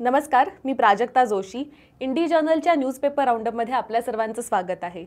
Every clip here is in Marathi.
नमस्कार, मी प्राजक्ता जोशी. इंडी जर्नलच्या न्यूजपेपर राऊंडअपमध्ये आपल्या सर्वांचं स्वागत आहे.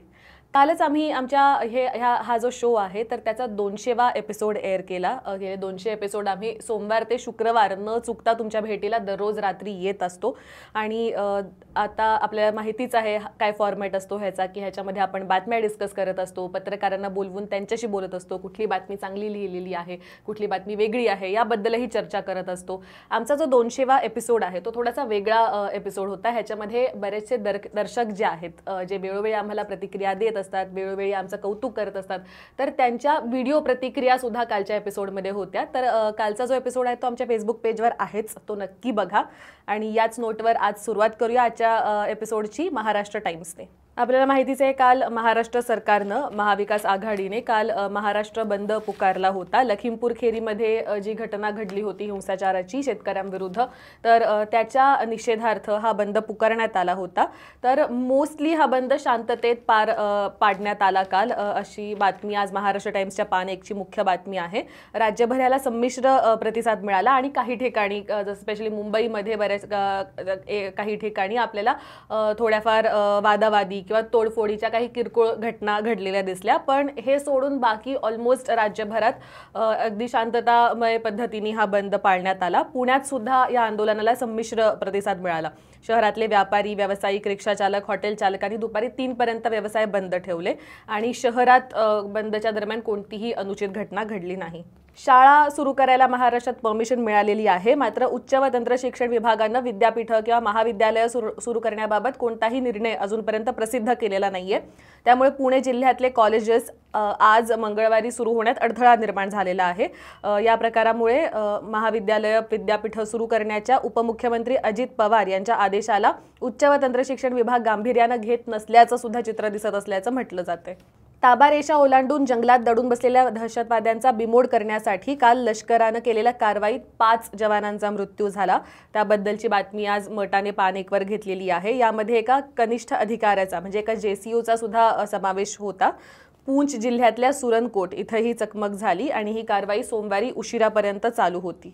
कालच आम्ही हा जो शो आहे तर त्याचा 200वा एपिसोड एअर केला. गेले 200 एपिसोड आम्ही सोमवार ते शुक्रवार न चुकता तुमच्या भेटीला दररोज रात्री येत असतो. आणि आता आपल्याला माहितीच आहे काय फॉर्मॅट असतो ह्याचा, की ह्याच्यामध्ये आपण बातम्या डिस्कस करत असतो, पत्रकारांना बोलवून त्यांच्याशी बोलत असतो, कुठली बातमी चांगली लिहिलेली आहे, कुठली बातमी वेगळी आहे याबद्दलही चर्चा करत असतो. आमचा जो 200वा एपिसोड आहे तो थोडासा वेगळा एपिसोड होता. ह्याच्यामध्ये बरेचसे दर्शक जे आहेत, जे वेळोवेळी आम्हाला प्रतिक्रिया देत असतात, वेळोवेळी आमचं कौतुक करत असतात, तर त्यांच्या व्हिडिओ प्रतिक्रिया सुद्धा कालच्या एपिसोडमध्ये होत्या. तर कालचा जो एपिसोड आहे तो आमच्या फेसबुक पेजवर आहेच, तो नक्की बघा. आणि याच नोटवर आज सुरुवात करूया आजच्या एपिसोडची महाराष्ट्र टाइम्सने. आपल्याला माहितीच आहे, काल महाराष्ट्र सरकारनं, महाविकास आघाडीने काल महाराष्ट्र बंद पुकारला होता. लखीमपूर खेरीमध्ये जी घटना घडली होती हिंसाचाराची शेतकऱ्यांविरुद्ध, तर त्याच्या निषेधार्थ हा बंद पुकारण्यात आला होता. तर मोस्टली हा बंद शांततेत पार पाडण्यात आला काल, अशी बातमी आज महाराष्ट्र टाइम्सच्या पान 1ची मुख्य बातमी आहे. राज्यभराला संमिश्र प्रतिसाद मिळाला आणि काही ठिकाणी, स्पेशली मुंबईमध्ये बऱ्याच काही ठिकाणी आपल्याला थोड्याफार वादावादी किंवा तोडफोडीच्या काही किरकोळ घटना घडलेल्या दिसल्या. पण हे सोडून बाकी ऑलमोस्ट राज्यभरात अगदी शांततामय पद्धतीने हा बंद पाळण्यात आला. पुण्यात सुद्धा या आंदोलनाला संमिश्र प्रतिसाद मिळाला. शहरातले व्यापारी, व्यावसायिक, रिक्षाचालक, हॉटेल चालकांनी दुपारी 3 पर्यंत व्यवसाय बंद ठेवले आणि शहरात बंदच्या दरम्यान कोणतीही अनुचित घटना घडली नाही. शाळा सुरू करायला महाराष्ट्रात परमिशन मिळालेली आहे, मात्र उच्च व तंत्र शिक्षण विभागानं विद्यापीठं किंवा महाविद्यालयं सुरू करण्याबाबत कोणताही निर्णय अजूनपर्यंत प्रसिद्ध केलेला नाहीये. त्यामुळे पुणे जिल्ह्यातले कॉलेजेस आज मंगळवारी सुरू होण्यात अडथळा निर्माण झालेला आहे. या प्रकारामुळे महाविद्यालय, विद्यापीठं सुरू करण्याच्या उपमुख्यमंत्री अजित पवार यांच्या आदेशाला उच्च व तंत्र शिक्षण विभाग गांभीर्यानं घेत नसल्याचं सुद्धा चित्र दिसत असल्याचं म्हटलं जातंय. ताबारेषा ओलांडून जंगलात दडून बसलेल्या दहशतवाद्यांचा बिमोड करण्यासाठी काल लष्करानं केलेल्या कारवाईत 5 जवानांचा मृत्यू झाला. त्याबद्दलची बातमी आज मटाने पान 1वर घेतलेली आहे. यामध्ये एका कनिष्ठ अधिकाऱ्याचा म्हणजे एका JCOचा सुद्धा समावेश होता. पूंछ जिल्ह्यातल्या सुरनकोट इथं ही चकमक झाली आणि ही कारवाई सोमवारी उशिरापर्यंत चालू होती.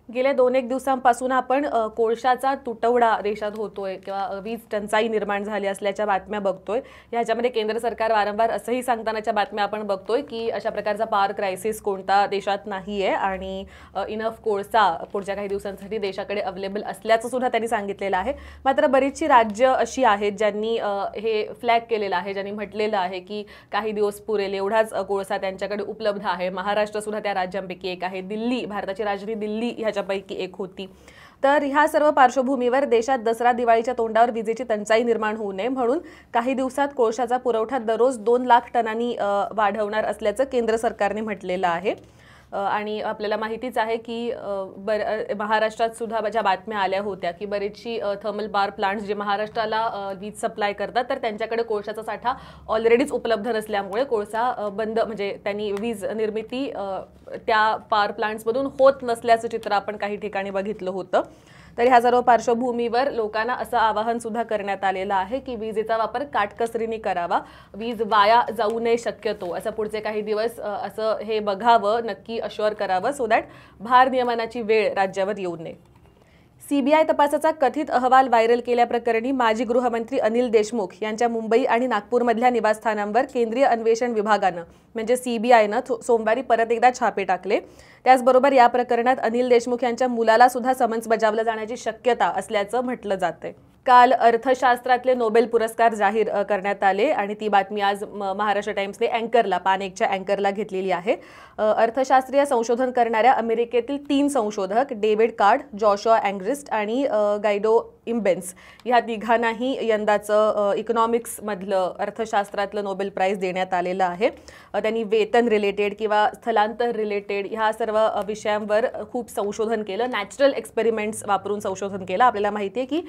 गेल्या 2-1 दिवसांपासून आपण कोळशाचा तुटवडा देशात होतोय किंवा वीज टंचाई निर्माण झाली असल्याच्या बातम्या बघतोय. ह्याच्यामध्ये केंद्र सरकार वारंवार असंही सांगतानाच्या बातम्या आपण बघतोय की अशा प्रकारचा पॉवर क्रायसिस कोणता देशात नाहीये आणि इनफ कोळसा पुढच्या काही दिवसांसाठी देशाकडे अवेलेबल असल्याचं सुद्धा त्यांनी सांगितलेलं आहे. मात्र बरीचशी राज्य अशी आहेत ज्यांनी हे फ्लॅग केलेलं आहे, ज्यांनी म्हटलेलं आहे की काही दिवस पुरेल एवढाच कोळसा त्यांच्याकडे उपलब्ध आहे. महाराष्ट्र सुद्धा त्या राज्यांपैकी एक आहे. दिल्ली, भारताची राजधानी दिल्ली ह्याच्यापैकी एक होती. तर ह्या सर्व पार्श्वभूमीवर देशात दसरा दिवाळीच्या तोंडावर विजेची टंचाई निर्माण होऊ नये म्हणून काही दिवसात कोळशाचा पुरवठा दररोज 2 लाख टनांनी वाढवणार असल्याचं केंद्र सरकारने म्हटलेलं आहे. आणि आपल्याला माहितीच आहे की महाराष्ट्रात सुद्धा ज्या बातम्या आल्या होत्या की बरेचशी थर्मल पॉवर प्लांट्स जे महाराष्ट्राला वीज सप्लाय करतात तर त्यांच्याकडे कोळशाचा साठा ऑलरेडीच उपलब्ध नसल्यामुळे कोळसा बंद म्हणजे त्यांनी वीज निर्मिती त्या पॉवर प्लांट्समधून होत नसल्याचं चित्र आपण काही ठिकाणी बघितलं होतं. तर ह्या सर्व पार्श्वभूमीवर लोकांना असं आवाहन सुद्धा करण्यात आलेलं आहे की विजेचा वापर काटकसरीने करावा, वीज वाया जाऊ नये शक्यतो असं पुढचे काही दिवस असं हे बघावं, नक्की अश्युअर करावं सो दॅट भारनियमनाची वेळ राज्यावर येऊ नये. CBI तपासाचा कथित अहवाल व्हायरल केल्याप्रकरणी माजी गृहमंत्री अनिल देशमुख यांच्या मुंबई आणि नागपूरमधल्या निवासस्थानांवर केंद्रीय अन्वेषण विभागानं म्हणजे CBIनं सोमवारी परत एकदा छापे टाकले. त्याचबरोबर या प्रकरणात अनिल देशमुख यांच्या मुलाला सुद्धा समन्स बजावलं जाण्याची शक्यता असल्याचं म्हटलं जातंय. काल अर्थशास्त्रातले नोबेल पुरस्कार जाहीर करण्यात आले आणि ती बातमी आज महाराष्ट्र टाइम्सने अँकरला, पान 1च्या अँकरला घेतलेली आहे. अर्थशास्त्रीय संशोधन करणाऱ्या अमेरिकेतील 3 संशोधक डेव्हिड कार्ड, जॉशुआ अँग्रिस्ट आणि गायडो इम्बेन्स ह्या तिघांनाही यंदाचं इकॉनॉमिक्समधलं अर्थशास्त्रातलं नोबेल प्राइज देण्यात आलेलं आहे. त्यांनी वेतन रिलेटेड किंवा स्थलांतर रिलेटेड ह्या सर्व विषयांवर खूप संशोधन केलं, नॅचरल एक्सपेरिमेंट्स वापरून संशोधन केलं. आपल्याला माहिती आहे की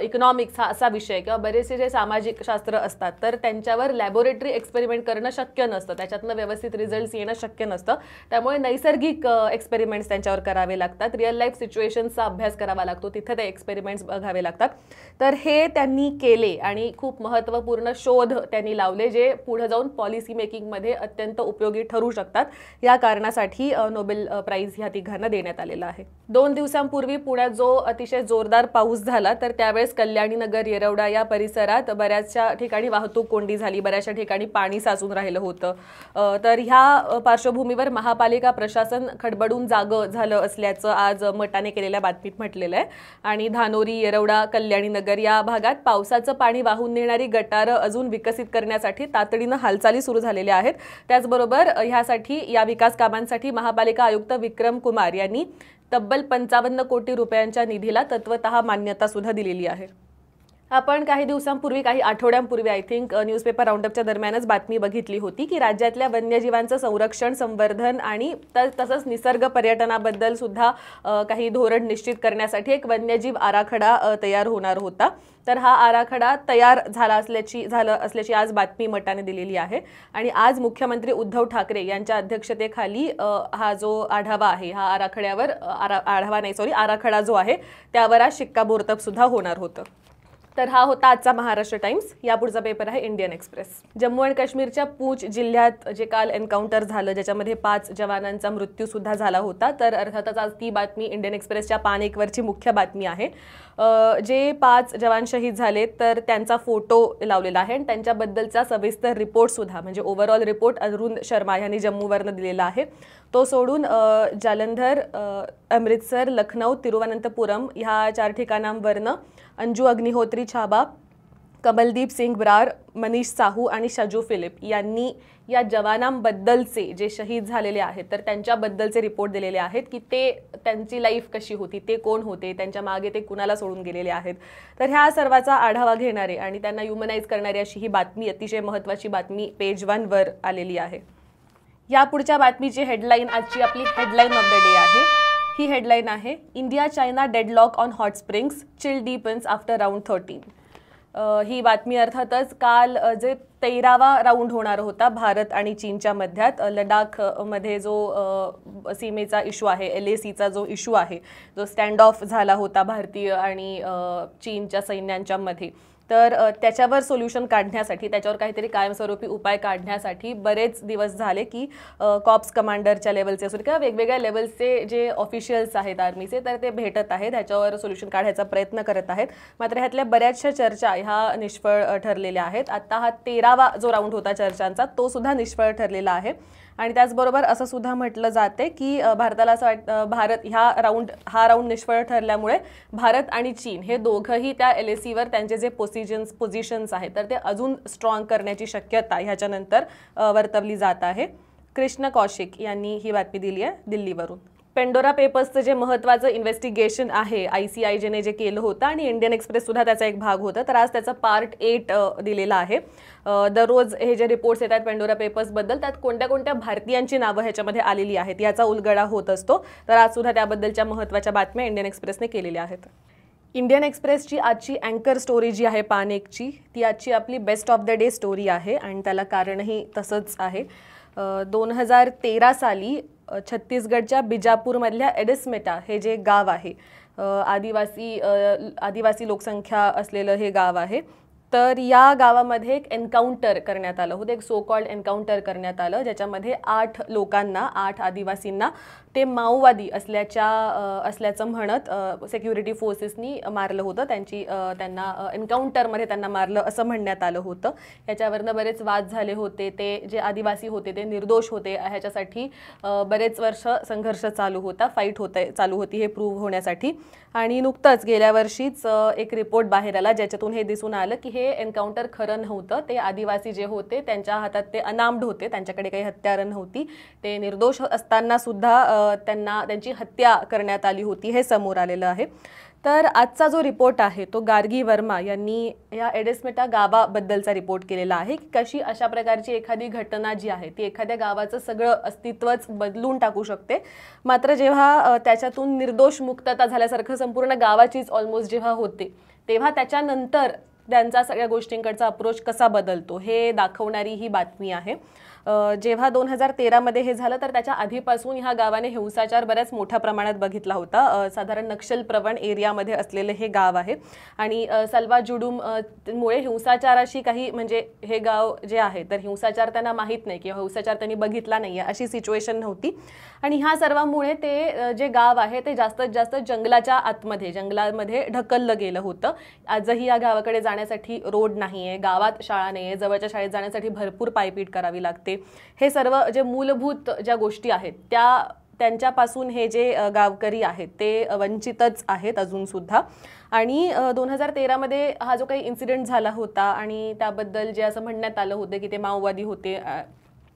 इकॉनॉमिक्स हा असा विषय किंवा बरेचसे जे सामाजिक शास्त्र असतात तर त्यांच्यावर लॅबोरेटरी एक्सपेरिमेंट करणं शक्य नसतं, त्याच्यातनं व्यवस्थित रिझल्ट्स येणं शक्य नसतं. त्यामुळे नैसर्गिक एक्सपेरिमेंट्स त्यांच्यावर करावे लागतात, रिअल लाईफ सिच्युएशन्सचा अभ्यास करावा लागतो, तिथे ते एक्सपेरिमेंट्स बघावे करावे लागतात. तर हे त्यांनी केले आणि खूप महत्त्वपूर्ण शोध त्यांनी लावले जे पुढे जाऊन पॉलिसी मेकिंगमध्ये अत्यंत उपयोगी ठरू शकतात. या कारणासाठी नोबेल प्राइज ह्या तिघांना देण्यात आलेला आहे. 2 दिवसांपूर्वी पुण्यात जो अतिशय जोरदार पाऊस झाला तर त्यावेळेस कल्याणी नगर, येरवडा या परिसरात बऱ्याचशा ठिकाणी वाहतूक कोंडी झाली, बऱ्याचशा ठिकाणी पाणी साचून राहिलं होतं. तर ह्या पार्श्वभूमीवर महापालिका प्रशासन खडबडून जागं झालं असल्याचं आज मटाने केलेल्या बातमीत म्हटलेलं आहे. आणि धानोरी, येरवडा, कल्याणी नगर या भागात पावसाचं पाणी वाहून नेणारी गटारं अजून विकसित करण्यासाठी तातडीनं हालचाली सुरू झालेल्या आहेत. त्याचबरोबर ह्यासाठी या विकास कामांसाठी महापालिका आयुक्त विक्रम कुमार यांनी तब्बल 55 कोटी रुपयांच्या निधीला तत्वतः मान्यता सुद्धा दिलेली आहे. आपण काही दिवसांपूर्वी, काही आठवड्यांपूर्वी आय थिंक न्यूजपेपर राऊंडअपच्या दरम्यानच बातमी बघितली होती की राज्यातल्या वन्यजीवांचं संरक्षण, संवर्धन आणि तसंच निसर्ग पर्यटनाबद्दल सुद्धा काही धोरण निश्चित करण्यासाठी एक वन्यजीव आराखडा तयार होणार होता. तर हा आराखडा तयार झाला असल्याची आज बातमी मटाने दिलेली आहे. आणि आज मुख्यमंत्री उद्धव ठाकरे यांच्या अध्यक्षतेखाली हा जो आढावा आहे, हा आराखडा जो आहे त्यावर आज शिक्कामोर्तब सुद्धा होणार होतं. तर हा होता आजचा महाराष्ट्र टाइम्स. यापुढचा पेपर आहे इंडियन एक्सप्रेस. जम्मू आणि काश्मीरच्या पूंछ जिल्ह्यात जे काल एन्काउंटर झालं ज्याच्यामध्ये 5 जवानांचा मृत्यू सुद्धा झाला होता. तर अर्थातच आज ती बातमी इंडियन एक्सप्रेसच्या पान 1 वरची मुख्य बातमी आहे. जे 5 जवान शहीद झाले तर त्यांचा फोटो लावलेला आहे आणि त्यांच्याबद्दलचा सविस्तर रिपोर्ट सुद्धा, म्हणजे ओव्हरऑल रिपोर्ट अरुण शर्मा यांनी जम्मूवरनं दिलेला आहे. तो सोडून जालंधर, अमृतसर, लखनौ, तिरुवनंतपुरम ह्या 4 ठिकाणांवरनं अंजू अग्निहोत्री छाबा, कमलदीप सिंग ब्रार, मनीष साहू आणि शजू फिलिप यांनी या जवानांबद्दलचे जे शहीद झालेले आहेत तर त्यांच्याबद्दलचे रिपोर्ट दिलेले आहेत की त्यांची लाईफ कशी होती, ते कोण होते, त्यांच्या मागे ते कुणाला सोडून गेलेले आहेत. तर ह्या सर्वाचा आढावा घेणारे आणि त्यांना ह्युमनाइज करणारी अशी ही बातमी, अतिशय महत्त्वाची बातमी पेज 1 वर आलेली आहे. या पुढच्या बातमीची हेडलाईन, आजची आपली हेडलाईन ऑफ द डे आहे. ही हेडलाईन आहे, India China deadlock on Hot Springs, chill deepens after round 13. ही बातमी अर्थातच काल जे 13वा राऊंड होणार होता भारत आणि चीनच्या मध्यात लडाखमध्ये जो सीमेचा इशू आहे, LACचा जो इशू आहे, जो स्टँड ऑफ झाला होता भारतीय आणि चीनच्या सैन्यांच्या मध्ये, तर त्याच्यावर सोल्युशन काढण्यासाठी, त्याच्यावर काहीतरी कायमस्वरूपी उपाय काढण्यासाठी बरेच दिवस झाले की कॉप्स कमांडरच्या लेवलचे असो किंवा वेगवेगळ्या लेवलचे जे ऑफिशियल्स आहेत आर्मीचे तर ते भेटत आहेत, ह्याच्यावर सोल्युशन काढायचा प्रयत्न करत आहेत. मात्र ह्यातल्या बऱ्याचशा चर्चा ह्या निष्फळ ठरलेल्या आहेत. आता हा 13वा जो राऊंड होता चर्चांचा तो सुद्धा निष्फळ ठरलेला आहे. आणि त्याचबरोबर असं सुद्धा म्हटलं जाते की भारताला असं वाटतं हा राऊंड निष्फळ ठरल्यामुळे भारत आणि चीन हे दोघंही त्या LACवर त्यांचे जे पोझिशन्स आहेत तर ते अजून स्ट्रॉंग करण्याची शक्यता ह्याच्यानंतर वर्तवली जात आहे. कृष्ण कौशिक यांनी ही बातमी दिली आहे दिल्लीवरून. पेंडोरा पेपर्सचं जे महत्त्वाचं इन्व्हेस्टिगेशन आहे ICIJने जे केलं होतं आणि इंडियन एक्सप्रेस सुद्धा त्याचा एक भाग होता, तर आज त्याचा पार्ट 8 दिलेला आहे. दररोज हे जे रिपोर्ट्स येतात पेंडोरा पेपर्सबद्दल त्यात कोणत्या कोणत्या भारतीयांची नावं ह्याच्यामध्ये आलेली आहेत याचा उलगडा होत असतो. तर आज सुद्धा त्याबद्दलच्या महत्त्वाच्या बातम्या इंडियन एक्सप्रेसने केलेल्या आहेत. इंडियन एक्सप्रेसची आजची अँकर स्टोरी जी आहे पान 1ची, ती आजची आपली best of the day story आहे आणि त्याला कारणही तसंच आहे. 2013 साली छत्तीसगडच्या बिजापूरमधल्या एडिसमेटा हे जे गाव आहे, आदिवासी लोकसंख्या असलेलं हे गाव आहे. तर या गावामध्ये एक एन्काउंटर करण्यात आलं होतं, एक सो कॉल्ड एन्काउंटर करण्यात आलं ज्याच्यामध्ये 8 लोकांना, 8 आदिवासींना ते माओवादी असल्याचं म्हणत सिक्युरिटी फोर्सेसनी मारलं होतं. त्यांना एन्काउंटरमध्ये त्यांना मारलं असं म्हणण्यात आलं होतं. याच्यावरनं बरेच वाद झाले होते. ते जे आदिवासी होते ते निर्दोष होते ह्याच्यासाठी बरेच वर्ष संघर्ष चालू होती हे प्रूव्ह होण्यासाठी. आणि नुकतंच गेल्या वर्षीच एक रिपोर्ट बाहेर आला ज्याच्यातून हे दिसून आलं की हे एन्काउंटर खरं नव्हतं. ते आदिवासी जे होते त्यांच्या हातात ते अनार्म्ड होते, त्यांच्याकडे काही हत्यारं नव्हती, ते निर्दोष असताना सुद्धा त्यांची हत्या करण्यात आली होती हे समोर आलेलं आहे. तर आजचा जो रिपोर्ट आहे तो गार्गी वर्मा यांनी या एडिसमेटा गावाबद्दलचा रिपोर्ट केलेला आहे की कशी अशा प्रकारची एखादी घटना जी आहे ती एखाद्या गावाचं सगळं अस्तित्वच बदलून टाकू शकते. मात्र जेव्हा त्याच्यातून निर्दोष मुक्तता झाल्यासारखं संपूर्ण गावाचीच ऑलमोस्ट जेव्हा होते तेव्हा त्याच्यानंतर त्यांचा सगळ्या गोष्टींकडचा अप्रोच कसा बदलतो हे दाखवणारी ही बातमी आहे. जेव्हा 2013 मध्ये हे झालं तर त्याच्या आधीपासून ह्या गावाने हिंसाचार बऱ्याच मोठ्या प्रमाणात बघितला होता. साधारण नक्षल प्रवण एरियामध्ये असलेले हे गाव आहे आणि सलवा जुडूम मुळे हिंसाचाराशी काही म्हणजे हे गाव जे आहे तर हिंसाचार त्यांना माहीत नाही किंवा हिंसाचार त्यांनी बघितला नाही अशी सिच्युएशन नव्हती आणि ह्या सर्वांमुळे ते जे गाव आहे ते जास्तीत जास्त जंगलाच्या आतमध्ये जंगलामध्ये ढकललं गेलं होतं. आजही या गावाकडे जाण्यासाठी रोड नाही आहे, गावात शाळा नाही आहे, जवळच्या शाळेत जाण्यासाठी भरपूर पायपीट करावी लागते. हे सर्व जे मूलभूत ज्या गोष्टी आहेत त्यांच्यापासून हे जे गावकरी आहेत ते वंचितच आहेत अजूनसुद्धा. आणि 2013 मध्ये हा जो काही इन्सिडेंट झाला होता आणि त्याबद्दल जे असं म्हणण्यात आलं होतं की ते माओवादी होते,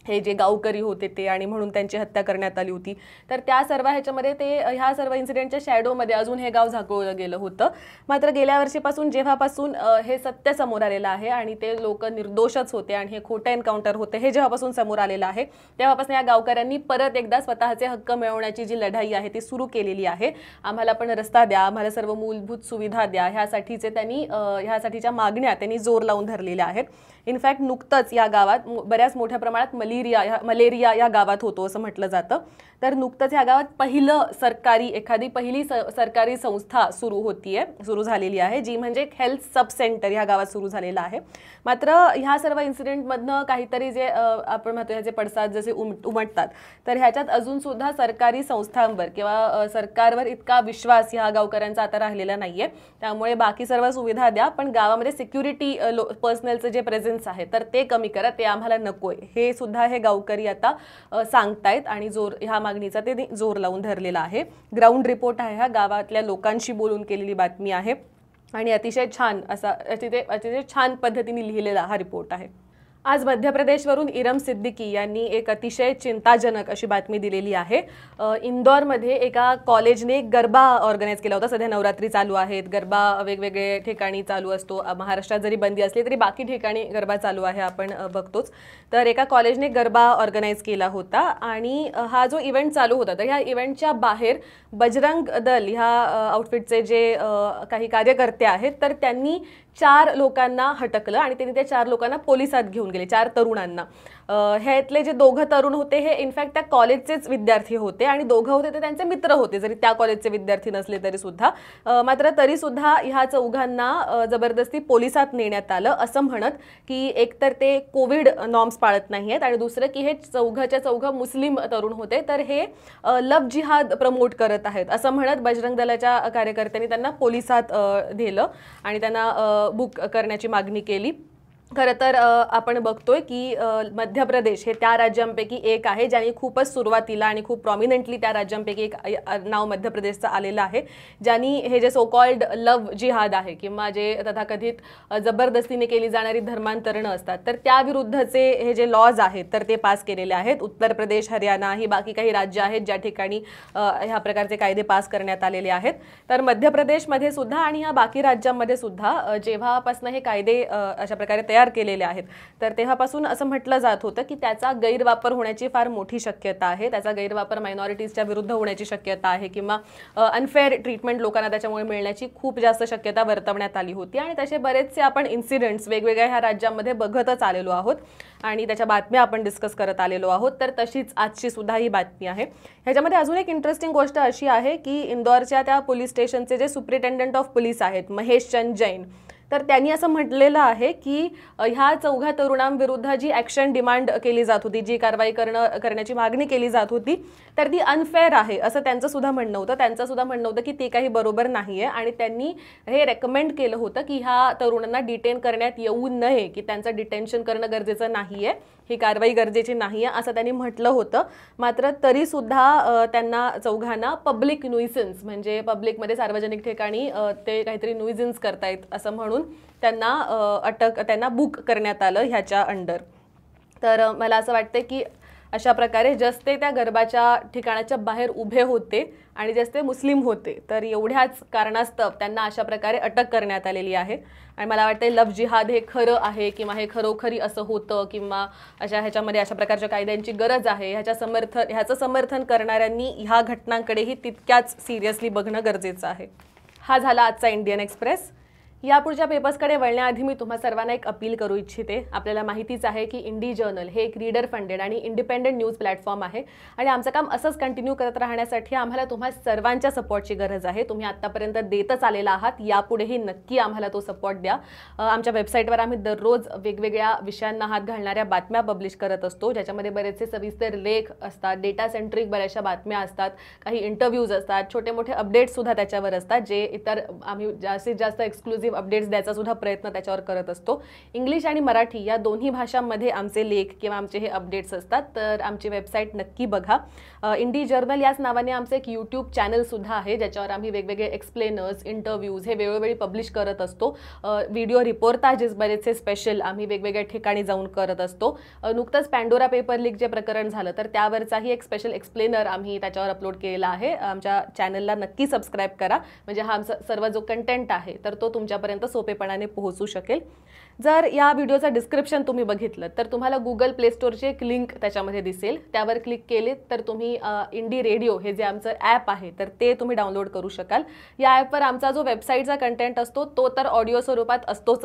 हे जे गावकरी होते ते, आणि म्हणून त्यांची हत्या करण्यात आली होती. तर त्या सर्व ह्याच्यामध्ये ह्या सर्व इन्सिडेंटच्या शॅडोमध्ये अजून हे गाव झाकळलं गेलं होतं. मात्र गेल्या वर्षीपासून जेव्हापासून हे सत्य समोर आलेलं आहे आणि ते लोक निर्दोषच होते आणि हे खोटे एन्काउंटर होते हे जेव्हापासून समोर आलेलं आहे तेव्हापासून या गावकऱ्यांनी परत एकदा स्वतःचे हक्क मिळवण्याची जी लढाई आहे ती सुरू केलेली आहे. आम्हाला पण रस्ता द्या, आम्हाला सर्व मूलभूत सुविधा द्या, ह्यासाठीच्या मागण्या त्यांनी जोर लावून धरलेल्या आहेत. इनफॅक्ट नुकतंच या गावात बऱ्याच मोठ्या प्रमाणात मलेरिया या गावात होतो असं म्हटलं जातं. तर नुकतंच या गावात एखादी पहिली सरकारी संस्था सुरू झालेली आहे जी म्हणजे हेल्थ सब सेंटर ह्या गावात सुरू झालेलं आहे. मात्र ह्या सर्व इन्सिडेंटमधनं काहीतरी जे आपण म्हणतो ह्याचे पडसाद जसे उमटतात तर ह्याच्यात अजून सुद्धा सरकारी संस्थांवर किंवा सरकारवर इतका विश्वास ह्या गावकऱ्यांचा आता राहिलेला नाहीये. त्यामुळे बाकी सर्व सुविधा द्या पण गावामध्ये सिक्युरिटी पर्सनलचं जे प्रेझेन्स आहे तर ते कमी करा, ते आम्हाला नकोय, हे सुद्धा हे गावकरी आता सांगतायत आणि ह्या मागणीचा ते जोर लावून धरलेला आहे. ग्राउंड रिपोर्ट आहे, ह्या गावातल्या लोकांशी बोलून केलेली बातमी आहे आणि अतिशय छान पद्धतीने लिहिलेला हा रिपोर्ट आहे. आज मध्य प्रदेशवरून इरम सिद्दीकी यांनी एक अतिशय चिंताजनक अशी बातमी दिलेली आहे. इंदोरमध्ये एका कॉलेजने गरबा ऑर्गनाईज केला होता. सध्या नवरात्री चालू आहेत, गरबा वेगवेगळे ठिकाणी चालू असतो. महाराष्ट्रात जरी बंदी असली तरी बाकी ठिकाणी गरबा चालू आहे, आपण बघतोच. तर एका कॉलेजने गरबा ऑर्गनाईज केला होता आणि हा जो इव्हेंट चालू होता तर ह्या इव्हेंटच्या बाहेर बजरंग दल ह्या आउटफिटचे जे काही कार्यकर्ते आहेत तर त्यांनी 4 लोकांना हटकलं आणि त्यांनी त्या 4 लोकांना पोलिसात घेऊन गेले, 4 तरुणांना. ह्यातले जे 2 तरुण होते हे इनफॅक्ट त्या कॉलेजचेच विद्यार्थी होते आणि 2 होते ते त्यांचे मित्र होते, जरी त्या कॉलेजचे विद्यार्थी नसले तरी सुद्धा. मात्र तरी सुद्धा ह्या 4घांना जबरदस्ती पोलिसात नेण्यात आलं, असं म्हणत की एकतर ते कोविड नॉर्म्स पाळत नाही आहेत आणि दुसरं की हे 4 मुस्लिम तरुण होते तर हे लव्ह जिहाद प्रमोट करत आहेत असं म्हणत बजरंग दलाच्या कार्यकर्त्यांनी त्यांना पोलिसात दिलं आणि त्यांना बुक करण्याची मागणी केली. खरं तर आपण बघतोय की मध्य प्रदेश हे त्या राज्यांपैकी एक आहे ज्यांनी खूपच सुरुवातीला आणि खूप प्रॉमिनंटली त्या राज्यांपैकी एक नाव मध्य प्रदेशचं आलेलं आहे, ज्यांनी हे जे सो कॉल्ड लव्ह जिहाद आहे किंवा जे तथाकथित जबरदस्तीने केली जाणारी धर्मांतरणं असतात तर त्याविरुद्धचे हे जे लॉज आहेत तर ते पास केलेले आहेत. उत्तर प्रदेश, हरियाणा ही बाकी काही राज्य आहेत ज्या ठिकाणी ह्या प्रकारचे कायदे पास करण्यात आलेले आहेत. तर मध्य प्रदेशमध्ये सुद्धा आणि ह्या बाकी राज्यांमध्ये सुद्धा जेव्हापासून हे कायदे अशा प्रकारे तयार केलेले आहेत तर तेव्हापासून असं म्हटलं जात होतं की त्याचा गैरवापर होण्याची फार मोठी शक्यता आहे. त्याचा गैरवापर मायनॉरिटीजच्या विरुद्ध होण्याची शक्यता आहे किंवा अनफेअर ट्रीटमेंट लोकांना त्याच्यामुळे मिळण्याची खूप जास्त शक्यता वर्तवण्यात आली होती आणि तसे बरेचसे आपण इन्सिडेंट्स वेगवेगळ्या ह्या राज्यांमध्ये बघतच आलेलो आहोत आणि त्याच्या बातम्या आपण डिस्कस करत आलेलो आहोत. तर तशीच आजची सुद्धा ही बातमी आहे. ह्याच्यामध्ये अजून एक इंटरेस्टिंग गोष्ट अशी आहे की इंदोरच्या त्या पोलीस स्टेशनचे जे सुप्रिटेंडंट ऑफ पोलीस आहेत महेश चंद जैन तर त्यांनी असं म्हटलेलं आहे की ह्या 4 तरुणांविरुद्ध जी ॲक्शन डिमांड केली जात होती, जी कारवाई करण्याची मागणी केली जात होती तर ती अनफेअर आहे असं त्यांचं सुद्धा म्हणणं होतं. त्यांचं सुद्धा म्हणणं होतं की ते काही बरोबर नाही आहे आणि त्यांनी हे रेकमेंड केलं होतं की ह्या तरुणांना डिटेन करण्यात येऊ नये, की त्यांचं डिटेन्शन करणं गरजेचं नाही आहे, ही कारवाई गरजेची नाही आहे असं त्यांनी म्हटलं होतं. मात्र तरीसुद्धा त्यांना 4घांना पब्लिक न्यूइसन्स म्हणजे पब्लिकमध्ये सार्वजनिक ठिकाणी ते काहीतरी न्यूइसन्स करतायत असं म्हणून त्यांना बुक करण्यात आलं ह्याच्या अंडर. तर मला असं वाटतं की अशा प्रकारे जस्ते त्या गरबाच्या ठिकाणाच्या बाहेर उभे होते आणि जस्ते मुस्लिम होते तर एवढ्याच कारणास्तव त्यांना अशा प्रकारे अटक करण्यात आलेली आहे. आणि मला वाटतं लव्ह जिहाद हे खरं आहे किंवा हे खरोखरी असं होतं किंवा ह्याच्यामध्ये अशा प्रकारच्या कायद्यांची गरज आहे ह्याचं समर्थन करणाऱ्यांनी ह्या घटनांकडेही तितक्याच सिरियसली बघणं गरजेचं आहे. हा झाला आजचा इंडियन एक्सप्रेस. यापुढच्या पेपर्सकडे वळण्याआधी मी तुम्हा सर्वांना एक अपील करू इच्छिते। आपल्याला माहितीच आहे की इंडी जर्नल हे एक रीडर फंडेड आणि इंडिपेंडेंट न्यूज प्लॅटफॉर्म आहे आणि आमचं काम असंच कंटिन्यू करत राहण्यासाठी आम्हाला तुम्हा सर्वांच्या सपोर्टची गरज आहे। तुम्ही आतापर्यंत देतच आलेला आहात, यापुढेही नक्की आम्हाला तो सपोर्ट द्या। आमच्या वेबसाईटवर आम्ही दररोज वेगवेगळ्या विषयांना हात घालणाऱ्या बातम्या पब्लिश करत असतो, ज्याच्यामध्ये बरेचसे सविस्तर लेख असतात, डेटा सेंट्रिक बऱ्याचशा बातम्या असतात, काही इंटरव्ह्यूज असतात, छोटे मोठे अपडेट्स सुद्धा त्याच्यावर असतात, जे इतर आम्ही जास्तीत जास्त एक्सक्लुझिव्ह अपडेट्स द्यायचा सुद्धा प्रयत्न त्याच्यावर करत असतो। इंग्लिश आणि मराठी या दोन्ही भाषांमध्ये आमचे लेख किंवा आमचे हे अपडेट्स असतात, तर आमची वेबसाईट नक्की बघा। इंडी जर्नल याच नावाने आमचं एक यूट्यूब चॅनल सुद्धा आहे, ज्याच्यावर आम्ही वेगवेगळे एक्सप्लेनर्स, इंटरव्ह्यूज हे वेळोवेळी पब्लिश करत असतो। व्हिडिओ रिपोर्टाजेस बरेचसे स्पेशल आम्ही वेगवेगळ्या ठिकाणी जाऊन करत असतो। नुकतंच पॅन्डोरा पेपर लीक जे प्रकरण झालं, तर त्यावरचाही एक स्पेशल एक्सप्लेनर आम्ही त्याच्यावर अपलोड केलेला आहे। आमच्या चॅनलला नक्की सबस्क्राईब करा, म्हणजे हा आमचा सर्व जो कंटेंट आहे तर तो तुमच्यापर्यंत सोपेपणाने पोहोचू शकेल। जर या व्हिडिओचं डिस्क्रिप्शन तुम्ही बघितलं तर तुम्हाला गुगल प्ले स्टोरची एक लिंक त्याच्यामध्ये दिसेल, त्यावर क्लिक केले तर तुम्ही इंडी रेडिओ हे जे आमचं ॲप आहे तर ते तुम्ही डाउनलोड करू शकाल। या ॲपवर आमचा जो वेबसाईटचा कंटेंट असतो तो तर ऑडिओ स्वरूपात असतो,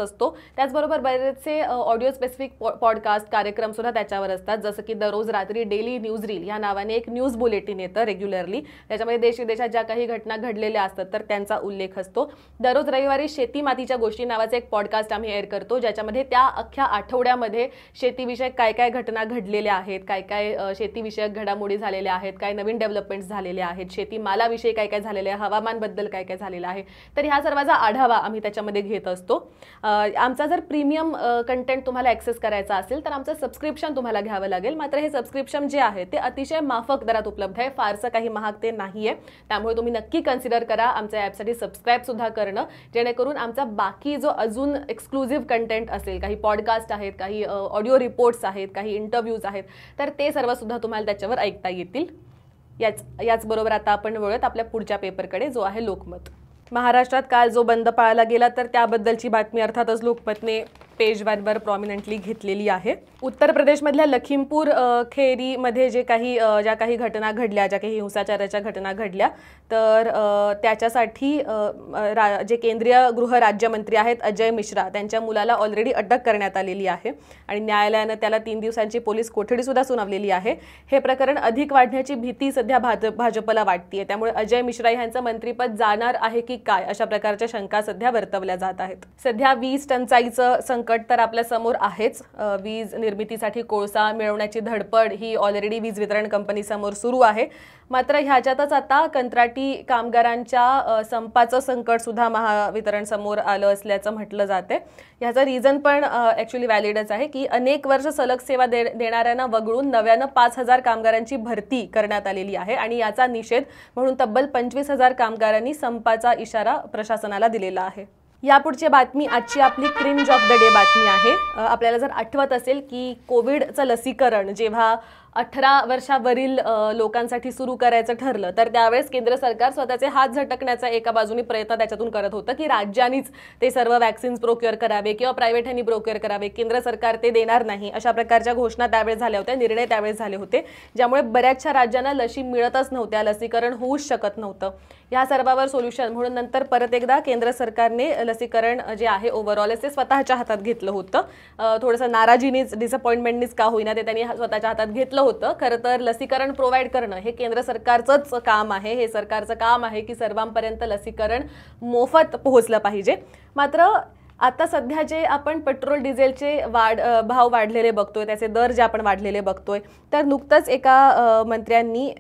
त्याचबरोबर बरेचसे ऑडिओ स्पेसिफिक पॉडकास्ट कार्यक्रम सुद्धा त्याच्यावर असतात, जसं की दररोज रात्री डेली न्यूज रील या नावाने एक न्यूज बुलेटिन येतं रेग्युलरली, त्याच्यामध्ये देश विदेशात ज्या काही घटना घडलेल्या असतात तर त्यांचा उल्लेख असतो। दररोज रविवारी शेती मातीच्या गोष्टी नावाचे एक पॉडकास्ट आम्ही एअर करतो, ज्याच्यामध्ये त्या अख्ख्या आठवड्यामध्ये शेतीविषयक काय काय घटना घडलेल्या आहेत, काय काय शेतीविषयक घडामोडी झालेल्या आहेत, काय नवीन डेव्हलपमेंट्स झालेल्या आहेत, शेतीमालाविषयी काय काय झालेले आहे, हवामानबद्दल काय काय झालेलं आहे, तर ह्या सर्वांचा आढावा आम्ही त्याच्यामध्ये घेत असतो। आमचा जर प्रीमियम कंटेंट तुम्हाला ॲक्सेस करायचा असेल तर आमचं सबस्क्रिप्शन तुम्हाला घ्यावं लागेल, मात्र हे सबस्क्रिप्शन जे आहे ते अतिशय माफक दरात उपलब्ध आहे, फारसं काही महाग ते नाही आहे, त्यामुळे तुम्ही नक्की कन्सिडर करा आमच्या ॲपसाठी सबस्क्राईब सुद्धा करणं, जेणेकरून आमचा बाकी जो अजून एक्सक्लुझिव्ह कंटेंट असेल, काही पॉडकास्ट आहेत, काही ऑडिओ रिपोर्ट्स आहेत, काही इंटरव्ह्यूज आहेत, तर ते सर्व सुद्धा तुम्हाला त्याच्यावर ऐकता येतील। याचबरोबर आता आपण वळूयात आपल्या पुढच्या पेपरकडे, जो आहे लोकमत। महाराष्ट्रात काल जो बंद पाळला गेला तर त्याबद्दलची बातमी अर्थातच लोकमतने पेज 1 प्रॉमिनंटली घेतलेली आहे। उत्तर प्रदेशमधल्या लखीमपूर खेरीमध्ये ज्या काही घटना घडल्या, ज्या काही हिंसाचाराच्या घटना घडल्या, तर त्याच्यासाठी जे केंद्रीय गृह राज्यमंत्री आहेत अजय मिश्रा, त्यांच्या मुलाला ऑलरेडी अटक करण्यात आलेली आहे आणि न्यायालयानं त्याला 3 दिवसांची पोलीस कोठडी सुद्धा सुनावलेली आहे। हे प्रकरण अधिक वाढण्याची भीती सध्या भाजपला वाटतेय, त्यामुळे अजय मिश्रा यांचं मंत्रिपद जाणार आहे की काय, अशा प्रकारच्या शंका सध्या वर्तवल्या जात आहेत। सध्या वीज टंचाईचं संकट तर आपल्या समोर आहेच। वीज निर्मितीसाठी कोळसा मिळवण्याची धडपड ही ऑलरेडी वीज वितरण कंपनी समोर सुरू आहे, मात्र ह्याच्यातच आता कंत्राटी कामगारांच्या संपाचं संकट सुद्धा महावितरण समोर आलं असल्याचं म्हटलं जाते। ह्याचं रिझन पण ॲक्च्युली व्हॅलिडच आहे की अनेक वर्ष सलग सेवा देणाऱ्यांना वगळून नव्यानं 5,000 कामगारांची भरती करण्यात आलेली आहे आणि याचा निषेध म्हणून तब्बल 25,000 कामगारांनी संपाचा इशारा प्रशासनाला दिलेला आहे। यापुढची बातमी आजची आपली क्रिंज ऑफ द डे बातमी आहे। आपल्याला जर आठवत असेल की कोविडचं लसीकरण जेव्हा 18 वर्षावरील लोकांसाठी सुरू करायचं ठरलं, तर त्यावेळेस केंद्र सरकार स्वतःचे हात झटकण्याचा एका बाजूने प्रयत्न त्याच्यातून करत होतं की राज्यांनीच ते सर्व वॅक्सिन्स प्रोक्युअर करावे किंवा प्रायव्हेट ह्यांनी प्रोक्युअर करावे, केंद्र सरकार ते देणार नाही, अशा प्रकारच्या घोषणा त्यावेळेस झाल्या होत्या, निर्णय त्यावेळेस झाले होते, ज्यामुळे बऱ्याचशा राज्यांना लशी मिळतच नव्हत्या, लसीकरण होऊच शकत नव्हतं। या सर्वावर सोल्युशन म्हणून नंतर परत एकदा केंद्र सरकारने लसीकरण जे आहे ओव्हरऑल ते स्वतःच्या हातात घेतलं होतं। थोडंसं नाराजीनीच, डिसअपॉइंटमेंटनीच का होईना ते त्यांनी स्वतःच्या हातात घेतलं होतं। खरं तर लसीकरण प्रोव्हाइड करणं हे केंद्र सरकारचंच काम आहे, हे सरकारचं काम आहे की सर्वांपर्यंत लसीकरण मोफत पोहोचलं पाहिजे। मात्र आता सध्या जे आपण पेट्रोल डिझेलचे भाव वाढलेले बघतोय, त्याचे दर जे आपण वाढलेले बघतोय, तर नुकतंच एका मंत्र्यांनी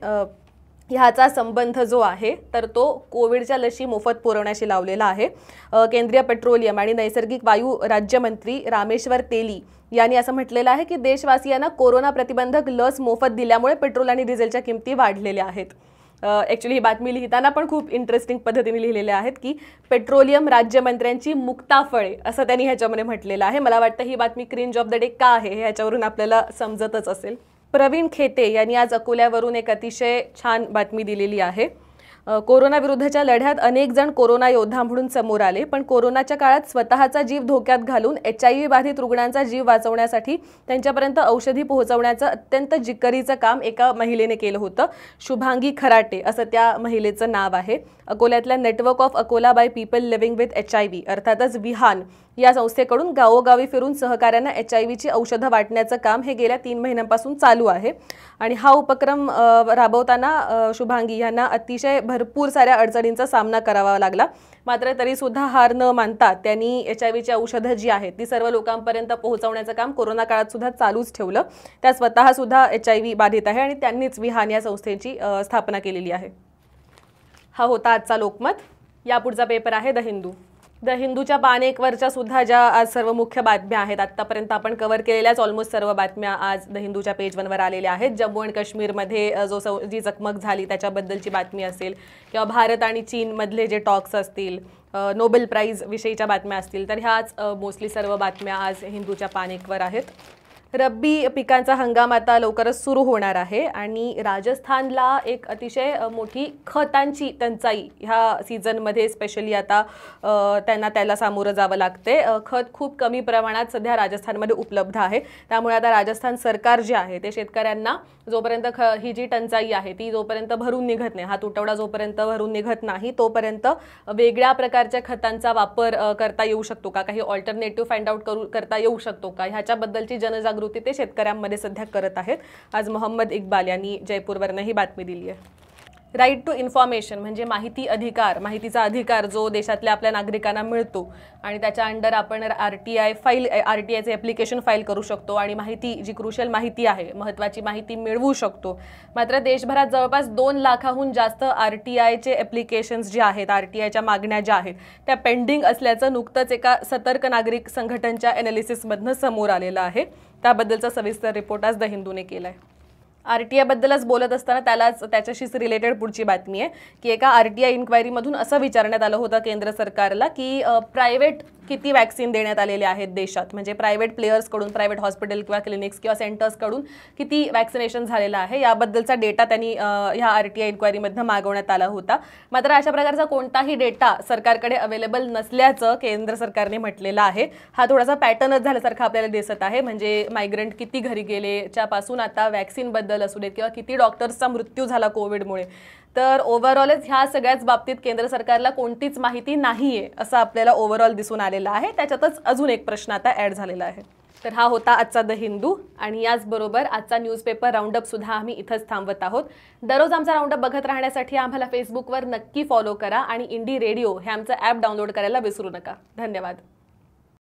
ह्याचा संबंध जो आहे तर तो कोविडच्या लशी मोफत पुरवण्याशी लावलेला आहे। केंद्रीय पेट्रोलियम आणि नैसर्गिक वायू राज्यमंत्री रामेश्वर तेली यांनी असं म्हटलेलं आहे की देशवासियांना कोरोना प्रतिबंधक लस मोफत दिल्यामुळे पेट्रोल आणि डिझेलच्या किमती वाढलेल्या आहेत। ॲक्च्युली ही बातमी लिहिताना पण खूप इंटरेस्टिंग पद्धतीने लिहिलेल्या आहेत की पेट्रोलियम राज्यमंत्र्यांची मुक्ताफळे असं त्यांनी ह्याच्यामध्ये म्हटलेलं आहे। मला वाटतं ही बातमी क्रिंज ऑफ द डे का आहे हे ह्याच्यावरून आपल्याला समजतच असेल। प्रवीण खेते यांनी आज अकोल्यावरून एक अतिशय छान बातमी दिलेली आहे। कोरोना विरुद्धच्या लढ्यात अनेक जण कोरोना योद्धा म्हणून समोर आले, पण कोरोनाच्या काळात स्वतःचा जीव धोक्यात घालून HIV बाधित रुग्णांचा जीव वाचवण्यासाठी त्यांच्यापर्यंत औषधी पोहोचवण्याचं अत्यंत जिकरीचं काम एका महिलेने केलं होतं. शुभांगी खराटे असं त्या महिलेचं नाव आहे. अकोल्यातल्या network of Akola by people living with HIV अर्थातच विहान या संस्थेकडून गावोगावी फिरून सहकाऱ्यांना HIVची औषधं वाटण्याचं काम हे गेल्या 3 महिन्यांपासून चालू आहे. आणि हा उपक्रम राबवताना शुभांगी यांना अतिशय भरपूर साऱ्या अडचणींचा सामना करावा लागला. मात्र तरीसुद्धा हार न मानता त्यांनी HIVची औषधं जी आहेत ती सर्व लोकांपर्यंत पोहोचवण्याचं काम कोरोना काळात सुद्धा चालूच ठेवलं. त्या स्वतः सुद्धा HIV बाधित आहे आणि त्यांनीच विहान या संस्थेची स्थापना केलेली आहे. हा होता आजचा लोकमत. यापुढचा पेपर आहे द हिंदू. द हिंदूच्या पान 1 वरच्या सुद्धा ज्या आज सर्व मुख्य बातम्या आहेत, आत्तापर्यंत आपण कव्हर केलेल्याच ऑलमोस्ट सर्व बातम्या आज द हिंदूच्या पेज 1 वर आलेल्या आहेत. जम्मू आणि काश्मीरमध्ये जी चकमक झाली त्याच्याबद्दलची बातमी असेल किंवा भारत आणि चीनमधले जे टॉक्स असतील, नोबेल प्राईज विषयीच्या बातम्या असतील, तर ह्याच मोस्टली सर्व बातम्या आज हिंदूच्या पान 1 वर आहेत. रब्बी पिकांचा हंगाम आता लवकरच सुरू होणार आहे आणि राजस्थानला एक अतिशय मोठी खतांची टंचाई ह्या सीझनमध्ये स्पेशली आता त्याला सामोरं जावं लागते. खत खूप कमी प्रमाणात सध्या राजस्थानमध्ये उपलब्ध आहे. त्यामुळे आता राजस्थान सरकार जे आहे ते शेतकऱ्यांना जोपर्यंत ही जी टंचाई आहे ती जोपर्यंत भरून निघत नाही, हा तुटवडा जोपर्यंत भरून निघत नाही तोपर्यंत वेगळ्या प्रकारच्या खतांचा वापर करता येऊ शकतो का, काही ऑल्टरनेटिव्ह फाइंड आउट करता येऊ शकतो का, ह्याच्याबद्दलची जनजागृती ते शेतकऱ्यांमध्ये सध्या करत आहेत. आज मोहम्मद इक्बाल यांनी जयपूरवरनं ही बातमी दिली आहे. राईट टू इन्फॉर्मेशन म्हणजे माहिती अधिकार, माहितीचा अधिकार जो देशातल्या आपल्या नागरिकांना मिळतो आणि त्याच्या अंडर आपण RTIचे ॲप्लिकेशन फाईल करू शकतो आणि माहिती जी क्रुशियल माहिती आहे, महत्त्वाची माहिती मिळवू शकतो. मात्र देशभरात जवळपास 2 लाखाहून जास्त RTIचे ॲप्लिकेशन्स जे आहेत, RTIच्या मागण्या ज्या आहेत त्या पेंडिंग असल्याचं नुकतंच एका सतर्क नागरिक संघटनेच्या एनालिसिसमधनं समोर आलेलं आहे. त्याबद्दलचा सविस्तर रिपोर्ट आज द हिंदूने केला आहे. RTI बद्दलच बोलत असताना त्याच्याशीच रिलेटेड पुढची बातमी आहे की एका RTI इन्क्वायरीमधून असं विचारण्यात आलं होतं केंद्र सरकारला की प्रायव्हेट किती वॅक्सिन देण्यात आलेले आहेत देशात, म्हणजे प्रायव्हेट प्लेयर्सकडून, प्रायव्हेट हॉस्पिटल किंवा क्लिनिक्स किंवा सेंटर्सकडून किती वॅक्सिनेशन झालेलं आहे याबद्दलचा डेटा त्यांनी ह्या RTI इन्क्वायरीमधनं मागवण्यात आला होता. मात्र अशा प्रकारचा कोणताही डेटा सरकारकडे अवेलेबल नसल्याचं केंद्र सरकारने म्हटलेलं आहे. हा थोडासा पॅटर्नच झाल्यासारखा आपल्याला दिसत आहे. म्हणजे मायग्रंट किती घरी गेलेच्यापासून आता वॅक्सिनबद्दल असू देत किंवा किती डॉक्टर्सचा मृत्यू झाला कोविडमुळे, तर ओव्हरऑलच ह्या सगळ्याच बाबतीत केंद्र सरकारला कोणतीच माहिती नाहीये असं आपल्याला ओव्हरऑल दिसून आलेलं आहे. त्याच्यातच अजून एक प्रश्न आता ॲड झालेला आहे. तर हा होता आजचा द हिंदू आणि याचबरोबर आजचा न्यूजपेपर राऊंडअप सुद्धा आम्ही इथंच थांबवत आहोत. दररोज आमचा राऊंडअप बघत राहण्यासाठी आम्हाला फेसबुकवर नक्की फॉलो करा आणि इंडी रेडिओ हे आमचं ॲप डाउनलोड करायला विसरू नका. धन्यवाद.